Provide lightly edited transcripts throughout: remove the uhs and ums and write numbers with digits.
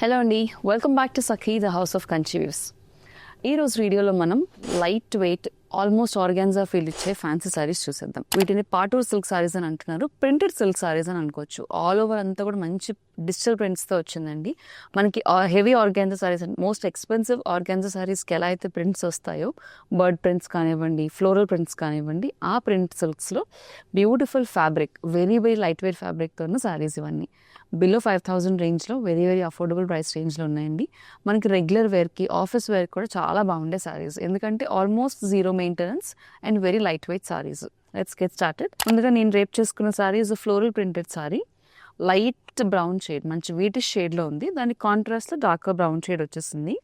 Hello అండి, welcome back to Sakhi the house of Kanchi views. ఈరోజు వీడియోలో మనం light weight almost organza feel ఇచ్చే ఫ్యాన్సీ సారీస్ చూసేద్దాం. వీటిని పాటూర్ సిల్క్ సారీస్ అని అంటున్నారు, ప్రింటెడ్ సిల్క్ సారీస్ అని అనుకోవచ్చు. ఆల్ ఓవర్ అంతా కూడా మంచి డిజిటల్ ప్రింట్స్తో వచ్చిందండి. మనకి heavy organza sarees and most expensive organza సారీస్కి ఎలా అయితే ప్రింట్స్ వస్తాయో, బర్డ్ ప్రింట్స్ కానివ్వండి, ఫ్లోరల్ ప్రింట్స్ కానివ్వండి, ఆ ప్రింట్ సిల్క్స్లో beautiful fabric, very light weight ఫ్యాబ్రిక్తో ఉన్న సారీస్ ఇవన్నీ. బిలో 5,000 రేంజ్లో వెరీ అఫోర్డబుల్ ప్రైస్ రేంజ్లో ఉన్నాయండి. మనకి రెగ్యులర్ వేర్కి, ఆఫీస్ వేర్కి కూడా చాలా బాగుండే సారీస్, ఎందుకంటే almost zero maintenance and very light wait saris. Let's get started. ముందుగా నేను రేప్ చేసుకున్న saris floral printed sorry, light brown shade, మంచి వీటిష్ షేడ్లో ఉంది. దానికి కాంట్రాస్ట్లో డార్క్ బ్రౌన్ షేడ్ వచ్చేసింది.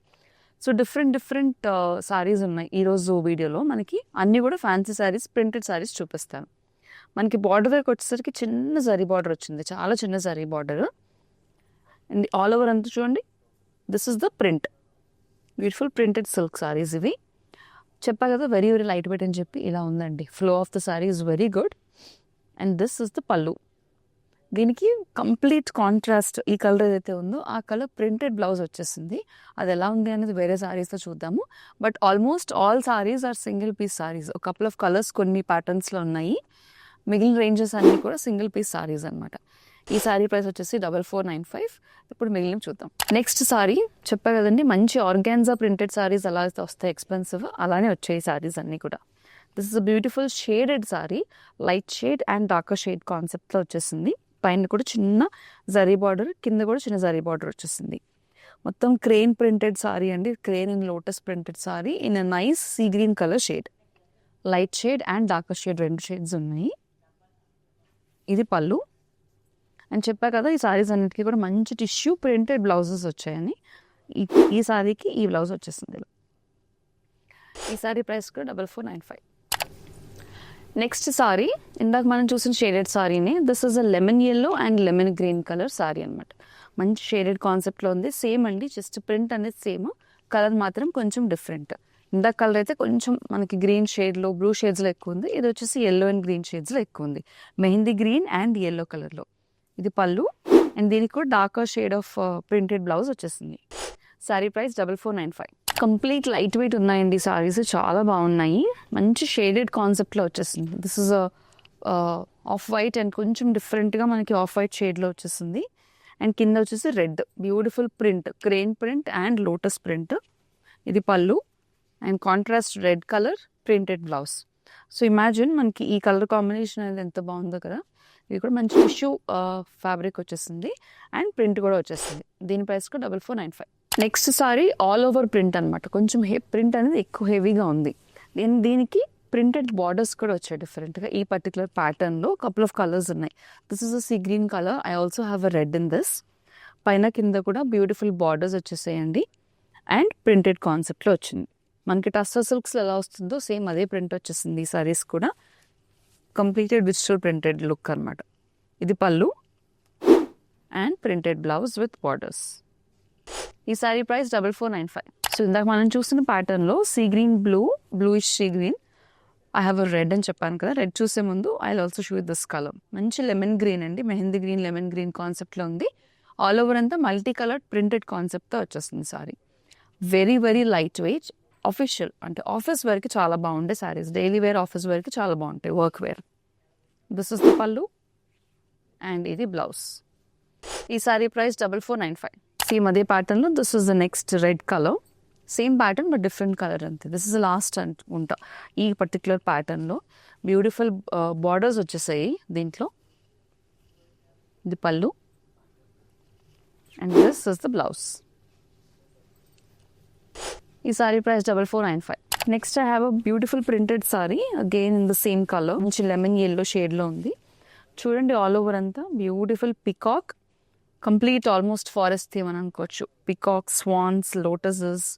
సో డిఫరెంట్ సారీస్ ఉన్నాయి ఈరోజు వీడియోలో. మనకి అన్నీ కూడా ఫ్యాన్సీ సారీస్, ప్రింటెడ్ సారీస్ చూపిస్తాను. మనకి బార్డర్ దగ్గరికి వచ్చేసరికి చిన్న జరీ బార్డర్ వచ్చింది, చాలా చిన్న zari border. And all over అంతా చూడండి, this is the print. Beautiful printed silk saris ఇవి. చెప్పా కదా వెరీ లైట్ వెయిట్ అని చెప్పి, ఇలా ఉందండి. Flow of the sorry is very good. And this is the పళ్ళు. దీనికి కంప్లీట్ కాంట్రాస్ట్, ఈ కలర్ ఏదైతే ఉందో ఆ కలర్ ప్రింటెడ్ బ్లౌజ్ వచ్చేసింది. అది ఎలా ఉంది అనేది వేరే సారీస్తో చూద్దాము. But almost all sarees are single piece sarees. ఒక కపుల్ ఆఫ్ కలర్స్ కొన్ని ప్యాటర్న్స్లో ఉన్నాయి, మిగిలిన రేంజెస్ అన్నీ కూడా సింగిల్ పీస్ సారీస్ అనమాట. ఈ సారీ ప్రైస్ వచ్చేసి 4495. ఇప్పుడు మిగిలిన చూద్దాం. నెక్స్ట్ సారీ చెప్పా కదండి, మంచి ఆర్గాన్జా ప్రింటెడ్ సారీస్ ఎలా అయితే వస్తాయి ఎక్స్పెన్సివ్, అలానే వచ్చాయి సారీస్ అన్నీ కూడా. This is a beautiful shaded sorry, light shade and darker shade కాన్సెప్ట్లో వచ్చేసింది. పైన కూడా చిన్న జరీ బార్డర్, కింద కూడా చిన్న జరీ బార్డర్ వచ్చేసింది. మొత్తం క్రేన్ ప్రింటెడ్ సారీ అండి, crane and lotus printed sorry in a nice see green colour shade. Light shade and darker shade, రెండు షేడ్స్ ఉన్నాయి. ఇది పళ్ళు. అని చెప్పా కదా, ఈ సారీస్ అన్నిటికీ కూడా మంచి టిష్యూ ప్రింటెడ్ బ్లౌజెస్ వచ్చాయని. ఈ సారీకి ఈ బ్లౌజ్ వచ్చేసింది. ఈ సారీ ప్రైస్ కూడా 4495. నెక్స్ట్ సారీ ఇందాక మనం చూసిన షేడెడ్ సారీనే. This is a lemon yellow and lemon green colour saree అనమాట. మంచి షేడెడ్ కాన్సెప్ట్లో ఉంది. సేమ్ అండి, జస్ట్ ప్రింట్ అనేది సేమ్, కలర్ మాత్రం కొంచెం డిఫరెంట్. ఇందాక కలర్ అయితే కొంచెం మనకి గ్రీన్ షేడ్లో, బ్లూ షేడ్స్లో ఎక్కువ ఉంది. ఇది వచ్చేసి ఎల్లో అండ్ గ్రీన్ షేడ్స్లో ఎక్కువ ఉంది, మెహందీ గ్రీన్ అండ్ ఎల్లో కలర్లో. ఇది పళ్ళు. అండ్ దీనికి కూడా darker shade of printed blouse వచ్చేసింది. Saree price 4495. Complete light weight ఉన్నాయండి సారీస్, చాలా బాగున్నాయి. మంచి షేడెడ్ కాన్సెప్ట్లో వచ్చేసింది. This is off white and కొంచెం డిఫరెంట్గా మనకి ఆఫ్ వైట్ షేడ్లో వచ్చేసింది. అండ్ కింద వచ్చేసి red, beautiful print, crane print and lotus print. ఇది పళ్ళు and contrast red colour printed blouse. So imagine మనకి ఈ కలర్ కాంబినేషన్ అనేది ఎంత బాగుందో కదా. ఇది కూడా మంచి టిష్యూ ఫ్యాబ్రిక్ వచ్చేసింది అండ్ ప్రింట్ కూడా వచ్చేసింది. దీని ప్రైస్ కూడా 4495. Next sorry all over print అనమాట. కొంచెం ప్రింట్ అనేది ఎక్కువ హెవీగా ఉంది. దీనికి ప్రింటెడ్ బార్డర్స్ కూడా వచ్చాయి డిఫరెంట్గా. ఈ పర్టికులర్ ప్యాటర్న్లో కపుల్ ఆఫ్ కలర్స్ ఉన్నాయి. This is a see green colour. I also have a red in this. పైన కింద కూడా బ్యూటిఫుల్ బార్డర్స్ వచ్చేసాయండి అండ్ ప్రింటెడ్ కాన్సెప్ట్లో వచ్చింది. మనకి టస్సర్ సిల్క్స్లో ఎలా వస్తుందో సేమ్ అదే ప్రింట్ వచ్చేసింది. ఈ సారీస్ కూడా కంప్లీటెడ్ డిజిటల్ ప్రింటెడ్ లుక్ అనమాట. ఇది పళ్ళు and printed blouse with borders. ఈ సారీ ప్రైస్ 4495. సో ఇందాక మనం చూసిన ప్యాటర్న్లో sea green, bluish sea green. I have a red అని చెప్పాను కదా. రెడ్ చూసే ముందు I also shoe this colour. మంచి లెమన్ గ్రీన్ అండి, మెహందీ గ్రీన్, లెమన్ గ్రీన్ కాన్సెప్ట్లో ఉంది. ఆల్ ఓవర్ అంతా మల్టీ కలర్డ్ ప్రింటెడ్ కాన్సెప్ట్తో వచ్చేస్తుంది sorry. Very light wait, official అంటే ఆఫీస్ వేర్కి చాలా బాగుండే సారీస్. డైలీ వేర్, ఆఫీస్ వేర్కి చాలా బాగుంటాయి, work wear. This is the పళ్ళు అండ్ ఇది బ్లౌజ్. ఈ సారీ ప్రైస్ 4495. సేమ్ అదే ప్యాటర్న్లో this is the next red colour. Same pattern but different colour అంతే. దిస్ ఇస్ ద లాస్ట్ అనుకుంటా ఈ పర్టికులర్ ప్యాటర్న్లో. బ్యూటిఫుల్ బార్డర్స్ వచ్చేసాయి దీంట్లో. ఇది పళ్ళు and this is the blouse. ఈ saree price 4495. Next I have a beautiful printed saree, again in the same colour. మంచి లెమన్ ఎల్లో షేడ్లో ఉంది. చూడండి ఆల్ ఓవర్ అంతా beautiful peacock, complete almost forest theme అని అనుకోవచ్చు. పికాక్, స్వాన్స్, లోటసెస్,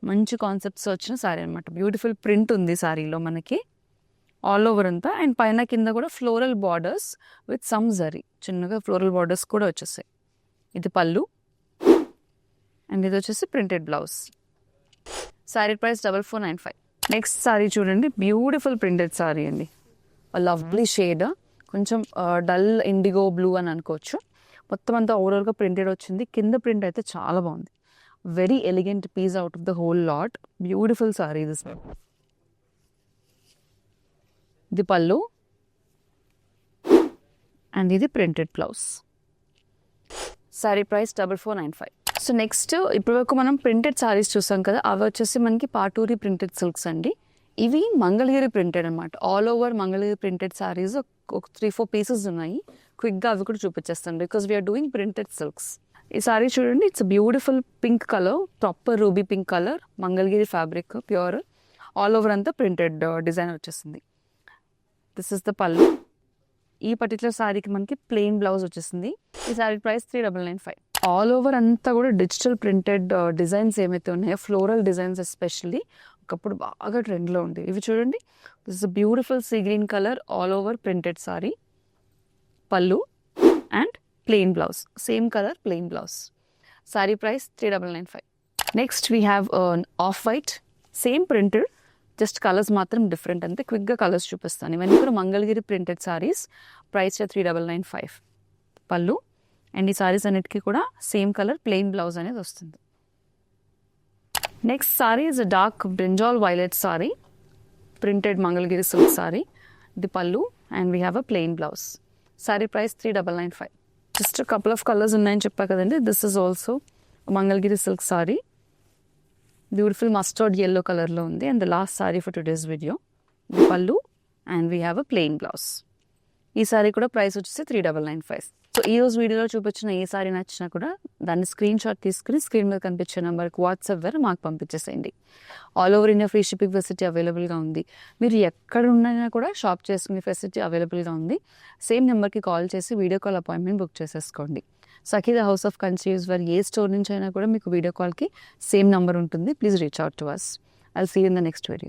మంచి కాన్సెప్ట్స్ వచ్చిన సారీ అనమాట. బ్యూటిఫుల్ ప్రింట్ ఉంది సారీలో మనకి ఆల్ ఓవర్ అంతా. అండ్ పైన కింద కూడా floral borders with some zari, చిన్నగా ఫ్లోరల్ బార్డర్స్ కూడా వచ్చేసాయి. ఇది పళ్ళు అండ్ ఇది వచ్చేసి printed blouse. Saree price 4495. Next sorry చూడండి, బ్యూటిఫుల్ ప్రింటెడ్ సారీ అండి. లవ్లీ షేడ్, కొంచెం డల్ ఇండిగో బ్లూ అని అనుకోవచ్చు. మొత్తం అంతా ఓవరాల్గా ప్రింటెడ్ వచ్చింది. కింద ప్రింట్ అయితే చాలా బాగుంది. Very elegant peace out of the whole lot. Beautiful sorry this. ఇది పళ్ళు అండ్ ఇది printed blouse. Saree price 4495. So next ఇప్పటి వరకు మనం ప్రింటెడ్ సారీస్ చూసాం కదా, అవి వచ్చేసి మనకి పాటూరి ప్రింటెడ్ సిల్క్స్ అండి. ఇవి మంగళగిరి ప్రింటెడ్ అనమాట. All over Mangalagiri printed sarees ఒక 3-4 పీసెస్ ఉన్నాయి. క్విక్గా అవి కూడా చూపించేస్తాను because we're doing printed silks. ఈ సారీ చూడండి, it's beautiful pink colour, proper ruby pink colour, Mangalagiri fabric pure. All over అంతా ప్రింటెడ్ డిజైన్ వచ్చేసింది. This is the pallu. ఈ పర్టికులర్ సారీకి మనకి ప్లెయిన్ బ్లౌజ్ వచ్చేసింది. ఈ సారీ ప్రైస్ 3995. ఆల్ ఓవర్ అంతా కూడా డిజిటల్ ప్రింటెడ్ డిజైన్స్ ఏమైతే ఉన్నాయో, ఫ్లోరల్ డిజైన్స్ ఎస్పెషల్లీ ఒకప్పుడు బాగా ట్రెండ్లో ఉంది. ఇవి చూడండి, this is beautiful sea green colour all over printed saree. పళ్ళు and plain blouse, same colour plain blouse. Saree price 3995. Next we have off white, same printed, just colours మాత్రం డిఫరెంట్ అంతే. క్విక్గా కలర్స్ చూపిస్తాను. ఇవన్నీ కూడా మంగళగిరి ప్రింటెడ్ సారీస్. ప్రైస్ 3995. పళ్ళు అండ్ ఈ సారీస్ అన్నిటికీ కూడా సేమ్ కలర్ ప్లెయిన్ బ్లౌజ్ అనేది వస్తుంది. Next sorry is a dark brinjal violet sorry, printed Mangalagiri silk sorry. ఇది పళ్ళు and we have a plain blouse. Saree price 3995. Just couple of colours ఉన్నాయని చెప్పా కదండి. This is also Mangalagiri silk sorry. Beautiful mustard yellow కలర్లో ఉంది. And the last sorry for today's video. ఇది పళ్ళు and we have a plain blouse. ఈ sorry కూడా price వచ్చేసి 3995. సో ఈ రోజు వీడియోలో చూపించిన ఏ సారీ నచ్చినా కూడా దాన్ని స్క్రీన్ షాట్ తీసుకుని స్క్రీన్ మీద కనిపించే నెంబర్కి వాట్సాప్ ద్వారా మాకు పంపించేసేయండి. All over India free shipping facility అవైలబుల్గా ఉంది. మీరు ఎక్కడ ఉన్నా కూడా షాప్ చేసుకునే ఫెసిలిటీ అవైలబుల్గా ఉంది. సేమ్ నెంబర్కి కాల్ చేసి వీడియో కాల్ అపాయింట్మెంట్ బుక్ చేసేసుకోండి. Sakhi the house of conceives వారి ఏ స్టోర్ నుంచి అయినా కూడా మీకు వీడియో కాల్కి సేమ్ నెంబర్ ఉంటుంది. Please reach out to us. I'll see you in the next video.